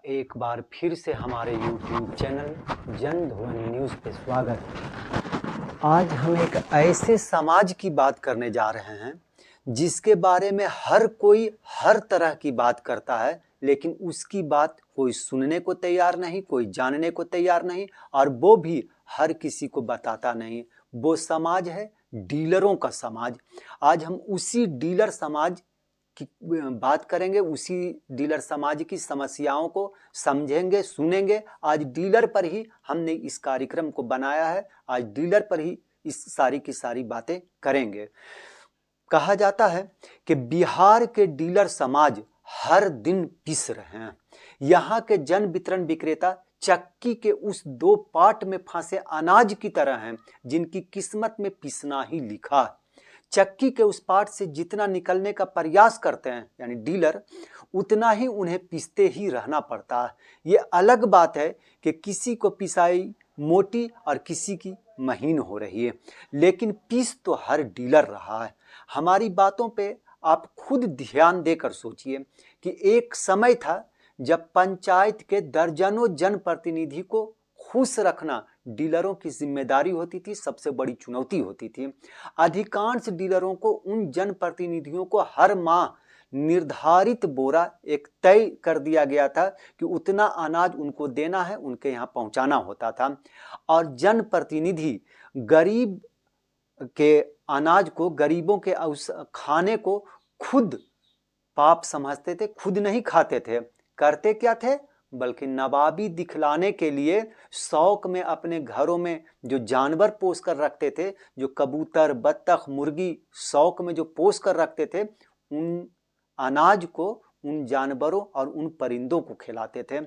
एक बार फिर से हमारे YouTube चैनल जन ध्वनि न्यूज़ पे स्वागत। आज हम एक ऐसे समाज की बात करने जा रहे हैं जिसके बारे में हर कोई हर तरह की बात करता है, लेकिन उसकी बात कोई सुनने को तैयार नहीं, कोई जानने को तैयार नहीं और वो भी हर किसी को बताता नहीं। वो समाज है डीलरों का समाज। आज हम उसी डीलर समाज की बात करेंगे, उसी डीलर समाज की समस्याओं को समझेंगे, सुनेंगे। आज डीलर पर ही हमने इस कार्यक्रम को बनाया है। आज डीलर पर ही इस सारी की सारी बातें करेंगे। कहा जाता है कि बिहार के डीलर समाज हर दिन पिस रहे हैं। यहाँ के जन वितरण विक्रेता चक्की के उस दो पाट में फंसे अनाज की तरह हैं जिनकी किस्मत में पिसना ही लिखा है। चक्की के उस पार्ट से जितना निकलने का प्रयास करते हैं यानी डीलर, उतना ही उन्हें पिसते ही रहना पड़ता है। ये अलग बात है कि किसी को पिसाई मोटी और किसी की महीन हो रही है, लेकिन पिस तो हर डीलर रहा है। हमारी बातों पे आप खुद ध्यान देकर सोचिए कि एक समय था जब पंचायत के दर्जनों जनप्रतिनिधि को खुश रखना डीलरों की जिम्मेदारी होती थी, सबसे बड़ी चुनौती होती थी। अधिकांश डीलरों को उन जनप्रतिनिधियों को हर माह निर्धारित बोरा एक तय कर दिया गया था कि उतना अनाज उनको देना है, उनके यहाँ पहुंचाना होता था। और जनप्रतिनिधि गरीब के अनाज को, गरीबों के उस खाने को खुद पाप समझते थे, खुद नहीं खाते थे। करते क्या थे, बल्कि नवाबी दिखलाने के लिए शौक में अपने घरों में जो जानवर पोस कर रखते थे, जो कबूतर, बत्तख, मुर्गी शौक में जो पोस कर रखते थे, उन अनाज को उन जानवरों और उन परिंदों को खिलाते थे।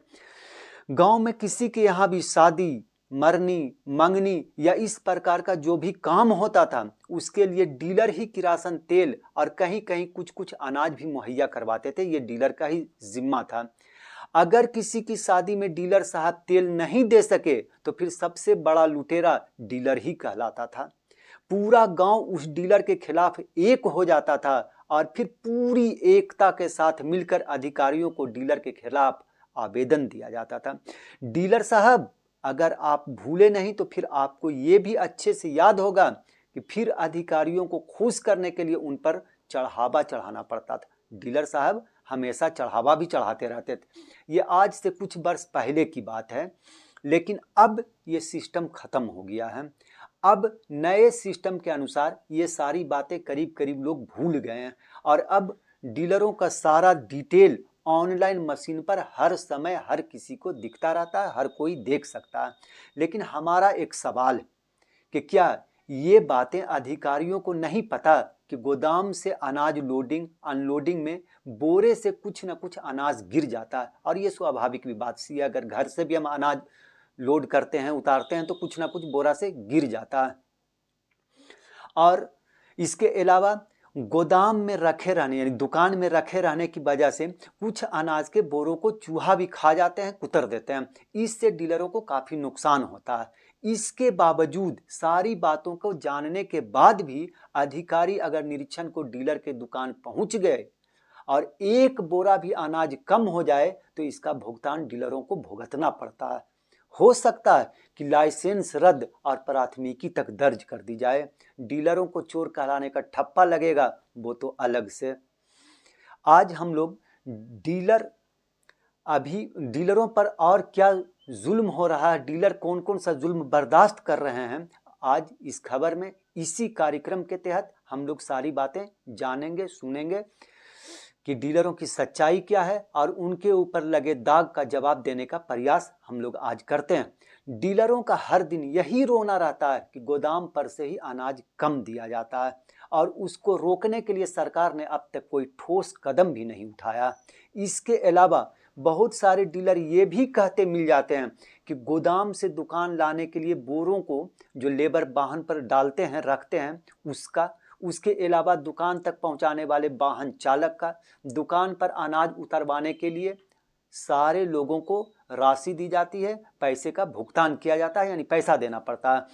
गांव में किसी के यहाँ भी शादी, मरनी, मंगनी या इस प्रकार का जो भी काम होता था, उसके लिए डीलर ही किरासन तेल और कहीं कहीं कुछ कुछ अनाज भी मुहैया करवाते थे। ये डीलर का ही जिम्मा था। अगर किसी की शादी में डीलर साहब तेल नहीं दे सके तो फिर सबसे बड़ा लुटेरा डीलर ही कहलाता था। पूरा गांव उस डीलर के खिलाफ एक हो जाता था और फिर पूरी एकता के साथ मिलकर अधिकारियों को डीलर के खिलाफ आवेदन दिया जाता था। डीलर साहब, अगर आप भूले नहीं तो फिर आपको ये भी अच्छे से याद होगा कि फिर अधिकारियों को खुश करने के लिए उन पर चढ़ावा चढ़ाना पड़ता था। डीलर साहब हमेशा चढ़ावा भी चढ़ाते रहते थे। ये आज से कुछ वर्ष पहले की बात है, लेकिन अब ये सिस्टम खत्म हो गया है। अब नए सिस्टम के अनुसार ये सारी बातें करीब करीब लोग भूल गए हैं और अब डीलरों का सारा डिटेल ऑनलाइन मशीन पर हर समय हर किसी को दिखता रहता है, हर कोई देख सकता है। लेकिन हमारा एक सवाल कि क्या ये बातें अधिकारियों को नहीं पता कि गोदाम से अनाज लोडिंग अनलोडिंग में बोरे से कुछ ना कुछ अनाज गिर जाता है। और ये स्वाभाविक भी बात सी है, अगर घर से भी हम अनाज लोड करते हैं, उतारते हैं, तो कुछ ना कुछ बोरा से गिर जाता है। और इसके अलावा गोदाम में रखे रहने यानी दुकान में रखे रहने की वजह से कुछ अनाज के बोरों को चूहा भी खा जाते हैं, कुतर देते हैं। इससे डीलरों को काफी नुकसान होता है। इसके बावजूद, सारी बातों को जानने के बाद भी अधिकारी अगर निरीक्षण को डीलर के दुकान पहुंच गए और एक बोरा भी अनाज कम हो जाए तो इसका भुगतान डीलरों को भुगतना पड़ता है। हो सकता है कि लाइसेंस रद्द और प्राथमिकी तक दर्ज कर दी जाए। डीलरों को चोर कहलाने का ठप्पा लगेगा, वो तो अलग से। आज हम लोग डीलरों पर और क्या जुल्म हो रहा है, डीलर कौन कौन सा जुल्म बर्दाश्त कर रहे हैं, आज इस खबर में, इसी कार्यक्रम के तहत हम लोग सारी बातें जानेंगे, सुनेंगे कि डीलरों की सच्चाई क्या है और उनके ऊपर लगे दाग का जवाब देने का प्रयास हम लोग आज करते हैं। डीलरों का हर दिन यही रोना रहता है कि गोदाम पर से ही अनाज कम दिया जाता है और उसको रोकने के लिए सरकार ने अब तक कोई ठोस कदम भी नहीं उठाया। इसके अलावा बहुत सारे डीलर ये भी कहते मिल जाते हैं कि गोदाम से दुकान लाने के लिए बोरों को जो लेबर वाहन पर डालते हैं, रखते हैं, उसके अलावा दुकान तक पहुंचाने वाले वाहन चालक का, दुकान पर अनाज उतरवाने के लिए सारे लोगों को राशि दी जाती है, पैसे का भुगतान किया जाता है, यानी पैसा देना पड़ता है।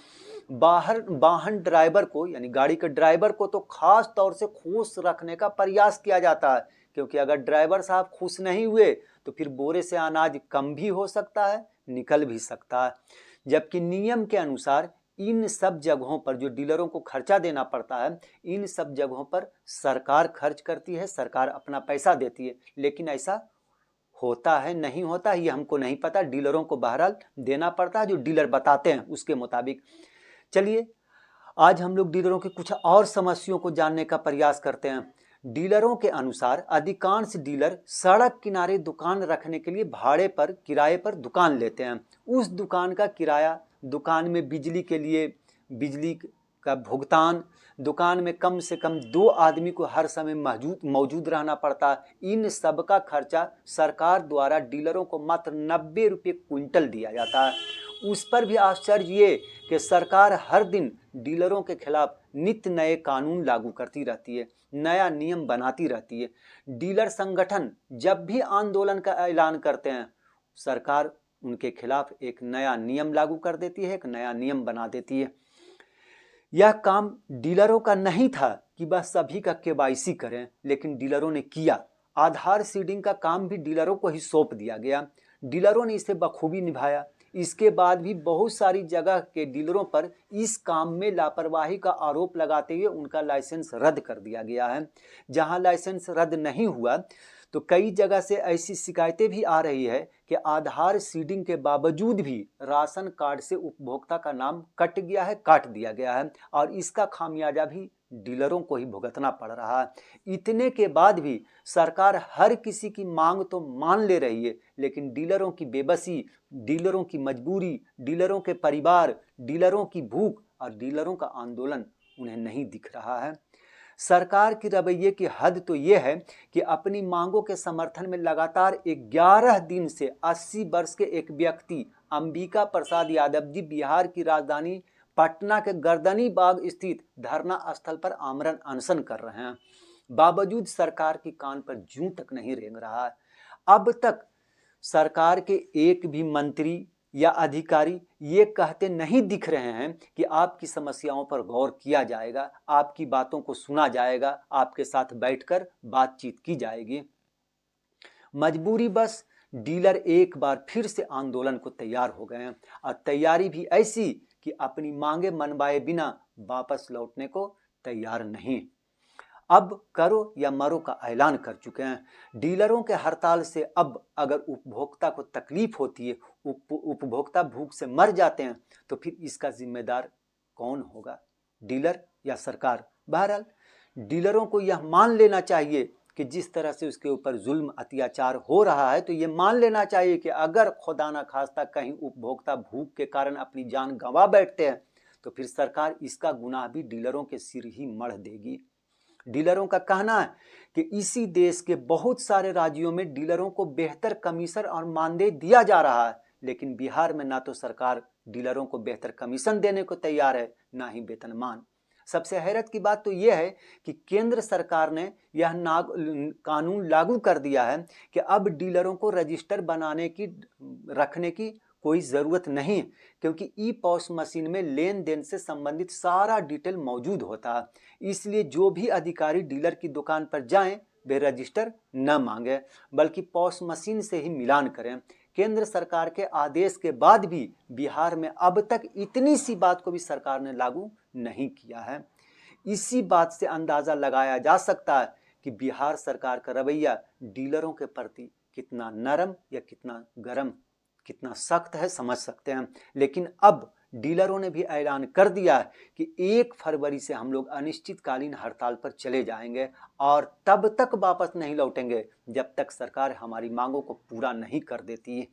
बाहर वाहन ड्राइवर को यानी गाड़ी के ड्राइवर को तो खास तौर से खुश रखने का प्रयास किया जाता है, क्योंकि अगर ड्राइवर साहब खुश नहीं हुए तो फिर बोरे से अनाज कम भी हो सकता है, निकल भी सकता है। जबकि नियम के अनुसार इन सब जगहों पर जो डीलरों को खर्चा देना पड़ता है, इन सब जगहों पर सरकार खर्च करती है, सरकार अपना पैसा देती है। लेकिन ऐसा होता है नहीं होता ये हमको नहीं पता, डीलरों को बहरहाल देना पड़ता है, जो डीलर बताते हैं उसके मुताबिक। चलिए आज हम लोग डीलरों की कुछ और समस्याओं को जानने का प्रयास करते हैं। डीलरों के अनुसार अधिकांश डीलर सड़क किनारे दुकान रखने के लिए भाड़े पर, किराए पर दुकान लेते हैं। उस दुकान का किराया, दुकान में बिजली के लिए बिजली का भुगतान, दुकान में कम से कम 2 आदमी को हर समय मौजूद रहना पड़ता है। इन सब का खर्चा सरकार द्वारा डीलरों को मात्र 90 रुपये क्विंटल दिया जाता है। उस पर भी आश्चर्य ये कि सरकार हर दिन डीलरों के खिलाफ नित्य नए कानून लागू करती रहती है, नया नियम बनाती रहती है। डीलर संगठन जब भी आंदोलन का ऐलान करते हैं, सरकार उनके खिलाफ एक नया नियम लागू कर देती है, एक नया नियम बना देती है। यह काम डीलरों का नहीं था कि बस सभी का केवाईसी करें, लेकिन डीलरों ने किया। आधार सीडिंग का काम भी डीलरों को ही सौंप दिया गया। डीलरों ने इसे बखूबी निभाया। इसके बाद भी बहुत सारी जगह के डीलरों पर इस काम में लापरवाही का आरोप लगाते हुए उनका लाइसेंस रद्द कर दिया गया है। जहां लाइसेंस रद्द नहीं हुआ तो कई जगह से ऐसी शिकायतें भी आ रही है कि आधार सीडिंग के बावजूद भी राशन कार्ड से उपभोक्ता का नाम काट दिया गया है और इसका खामियाजा भी डीलरों को ही भुगतना पड़ रहा है। इतने के बाद भी सरकार हर किसी की मांग तो मान ले रही है, लेकिन डीलरों की बेबसी, डीलरों की मजबूरी, डीलरों के परिवार, डीलरों की भूख और डीलरों का आंदोलन उन्हें नहीं दिख रहा है। सरकार की रवैये की हद तो ये है कि अपनी मांगों के समर्थन में लगातार 11 दिन से 80 वर्ष के एक व्यक्ति अंबिका प्रसाद यादव जी बिहार की राजधानी पटना के गर्दनी बाग स्थित धरना स्थल पर आमरण अनशन कर रहे हैं। बावजूद सरकार की कान पर जूं तक नहीं रेंग रहा है। अब तक सरकार के एक भी मंत्री या अधिकारी ये कहते नहीं दिख रहे हैं कि आपकी समस्याओं पर गौर किया जाएगा, आपकी बातों को सुना जाएगा, आपके साथ बैठकर बातचीत की जाएगी। मजबूरी बस डीलर एक बार फिर से आंदोलन को तैयार हो गए हैं और तैयारी भी ऐसी कि अपनी मांगे मनवाए बिना वापस लौटने को तैयार नहीं। अब करो या मरो का ऐलान कर चुके हैं। डीलरों के हड़ताल से अब अगर उपभोक्ता को तकलीफ होती है, उपभोक्ता भूख से मर जाते हैं, तो फिर इसका जिम्मेदार कौन होगा, डीलर या सरकार? बहरहाल डीलरों को यह मान लेना चाहिए कि जिस तरह से उसके ऊपर जुल्म अत्याचार हो रहा है, तो ये मान लेना चाहिए कि अगर खुदा ना खास्ता कहीं उपभोक्ता भूख के कारण अपनी जान गंवा बैठते हैं, तो फिर सरकार इसका गुनाह भी डीलरों के सिर ही मढ़ देगी। डीलरों का कहना है कि इसी देश के बहुत सारे राज्यों में डीलरों को बेहतर कमीशन और मानदेय दिया जा रहा है, लेकिन बिहार में ना तो सरकार डीलरों को बेहतर कमीशन देने को तैयार है, ना ही वेतनमान। सबसे हैरत की बात तो यह है कि केंद्र सरकार ने यह कानून लागू कर दिया है कि अब डीलरों को रजिस्टर रखने की कोई ज़रूरत नहीं, क्योंकि ई पॉस मशीन में लेन देन से संबंधित सारा डिटेल मौजूद होता है। इसलिए जो भी अधिकारी डीलर की दुकान पर जाएं, वे रजिस्टर न मांगे, बल्कि पॉस मशीन से ही मिलान करें। केंद्र सरकार के आदेश के बाद भी बिहार में अब तक इतनी सी बात को भी सरकार ने लागू नहीं किया है। इसी बात से अंदाज़ा लगाया जा सकता है कि बिहार सरकार का रवैया डीलरों के प्रति कितना नरम या कितना गर्म, कितना सख्त है, समझ सकते हैं। लेकिन अब डीलरों ने भी ऐलान कर दिया है कि 1 फरवरी से हम लोग अनिश्चितकालीन हड़ताल पर चले जाएंगे और तब तक वापस नहीं लौटेंगे जब तक सरकार हमारी मांगों को पूरा नहीं कर देती।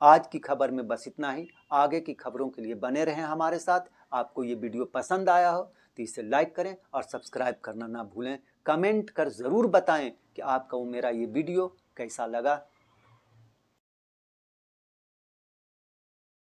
आज की खबर में बस इतना ही। आगे की खबरों के लिए बने रहें हमारे साथ। आपको ये वीडियो पसंद आया हो तो इसे लाइक करें और सब्सक्राइब करना ना भूलें। कमेंट कर ज़रूर बताएं कि आपका मेरा ये वीडियो कैसा लगा।